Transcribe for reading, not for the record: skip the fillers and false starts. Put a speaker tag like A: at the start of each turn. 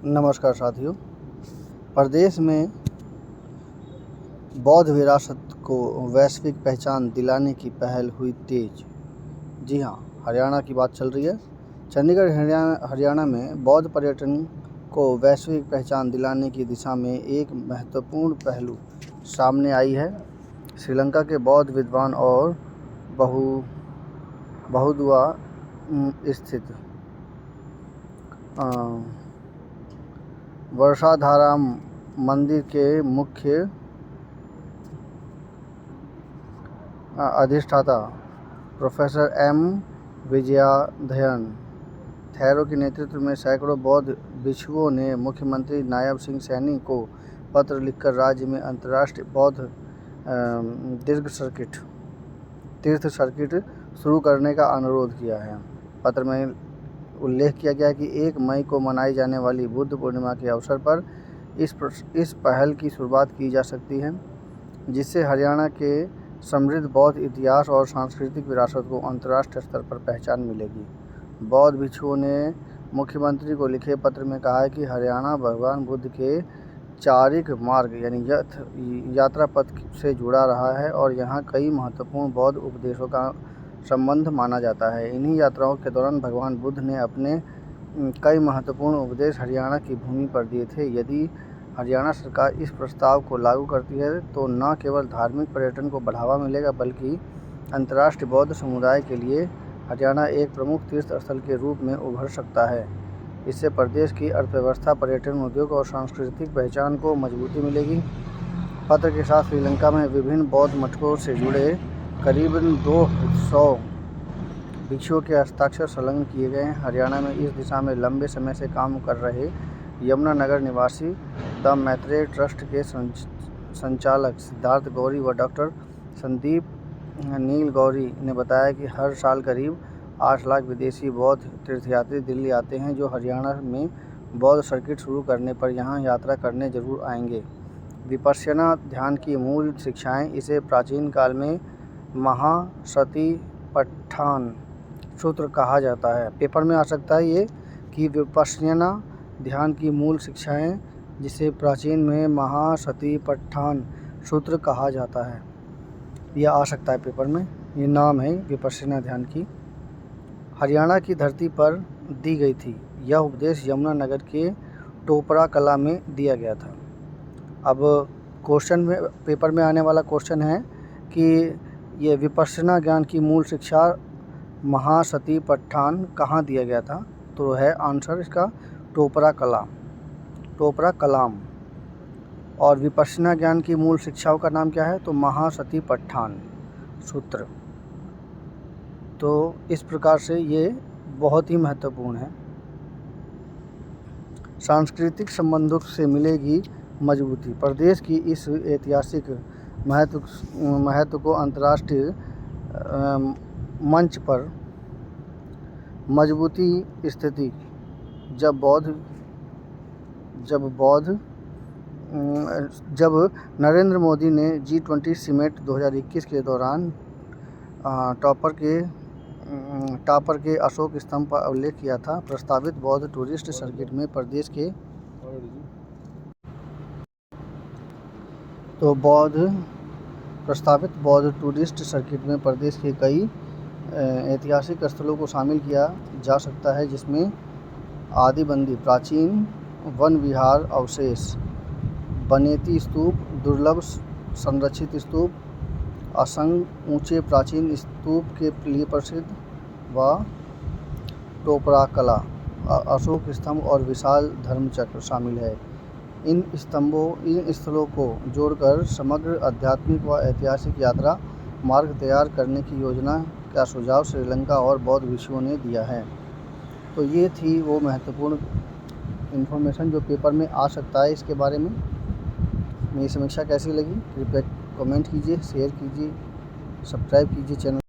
A: नमस्कार साथियों। प्रदेश में बौद्ध विरासत को वैश्विक पहचान दिलाने की पहल हुई तेज। जी हाँ, हरियाणा की बात चल रही है। चंडीगढ़ हरियाणा में बौद्ध पर्यटन को वैश्विक पहचान दिलाने की दिशा में एक महत्वपूर्ण पहलू सामने आई है। श्रीलंका के बौद्ध विद्वान और बहुदुआ स्थित वर्षाधारा मंदिर के मुख्य अधिष्ठाता प्रोफेसर एम विजयाधयन थैरो के नेतृत्व में सैकड़ों बौद्ध भिक्षुओं ने मुख्यमंत्री नायब सिंह सैनी को पत्र लिखकर राज्य में अंतर्राष्ट्रीय बौद्ध तीर्थ सर्किट शुरू करने का अनुरोध किया है। पत्र में उल्लेख किया गया कि 1 मई को मनाई जाने वाली बुद्ध पूर्णिमा के अवसर पर इस पहल की शुरुआत की जा सकती है, जिससे हरियाणा के समृद्ध बौद्ध इतिहास और सांस्कृतिक विरासत को अंतर्राष्ट्रीय स्तर पर पहचान मिलेगी। बौद्ध भिक्षुओं ने मुख्यमंत्री को लिखे पत्र में कहा है कि हरियाणा भगवान बुद्ध के चारिक मार्ग यानी यात्रा पथ से जुड़ा रहा है और यहाँ कई महत्वपूर्ण बौद्ध उपदेशों का संबंध माना जाता है। इन्हीं यात्राओं के दौरान भगवान बुद्ध ने अपने कई महत्वपूर्ण उपदेश हरियाणा की भूमि पर दिए थे। यदि हरियाणा सरकार इस प्रस्ताव को लागू करती है तो न केवल धार्मिक पर्यटन को बढ़ावा मिलेगा, बल्कि अंतर्राष्ट्रीय बौद्ध समुदाय के लिए हरियाणा एक प्रमुख तीर्थ स्थल के रूप में उभर सकता है। इससे प्रदेश की अर्थव्यवस्था, पर्यटन उद्योग और सांस्कृतिक पहचान को मजबूती मिलेगी। पत्र के साथ श्रीलंका में विभिन्न बौद्ध मठों से जुड़े करीबन 200 भिक्षुओं के हस्ताक्षर संलग्न किए गए हैं। हरियाणा में इस दिशा में लंबे समय से काम कर रहे यमुनानगर निवासी द मैत्रेय ट्रस्ट के संचालक सिद्धार्थ गौरी व डॉक्टर संदीप नील गौरी ने बताया कि हर साल करीब 8 लाख विदेशी बौद्ध तीर्थयात्री दिल्ली आते हैं, जो हरियाणा में बौद्ध सर्किट शुरू करने पर यहाँ यात्रा करने जरूर आएंगे। विपश्यना ध्यान की मूल शिक्षाएं। इसे प्राचीन काल में महासतिपट्ठान सूत्र कहा जाता है। पेपर में आ सकता है ये कि विपश्यना ध्यान की मूल शिक्षाएं, जिसे प्राचीन में महासतिपट्ठान सूत्र कहा जाता है। यह आ सकता है पेपर में। ये नाम है विपश्यना ध्यान की। हरियाणा की धरती पर दी गई थी। यह उपदेश यमुनानगर के टोपरा कला में दिया गया था। अब क्वेश्चन में, पेपर में आने वाला क्वेश्चन है कि ये विपश्यना ज्ञान की मूल शिक्षा महासतिपट्ठान कहाँ दिया गया था, तो है आंसर इसका टोपरा कलाम। और विपश्यना ज्ञान की मूल शिक्षाओं का नाम क्या है, तो महासतिपट्ठान सूत्र। तो इस प्रकार से ये बहुत ही महत्वपूर्ण है। सांस्कृतिक संबंधों से मिलेगी मजबूती। प्रदेश की इस ऐतिहासिक महत्व को अंतर्राष्ट्रीय मंच पर मजबूती स्थिति जब नरेंद्र मोदी ने G20 समिट 2021 के दौरान टॉपर के अशोक स्तंभ पर उल्लेख किया था। प्रस्तावित बौद्ध टूरिस्ट सर्किट में प्रदेश के कई ऐतिहासिक स्थलों को शामिल किया जा सकता है, जिसमें आदिबंदी प्राचीन वन विहार अवशेष, बनेती स्तूप, दुर्लभ संरक्षित स्तूप, असंख्य ऊंचे प्राचीन स्तूप के लिए प्रसिद्ध व टोपरा कला, अशोक स्तंभ और विशाल धर्मचक्र शामिल है। इन स्थलों को जोड़कर समग्र आध्यात्मिक व ऐतिहासिक यात्रा मार्ग तैयार करने की योजना का सुझाव श्रीलंका और बौद्ध भिक्षुओं ने दिया है। तो ये थी वो महत्वपूर्ण इन्फॉर्मेशन जो पेपर में आ सकता है। इसके बारे में मेरी समीक्षा कैसी लगी, कृपया कमेंट कीजिए, शेयर कीजिए, सब्सक्राइब कीजिए चैनल।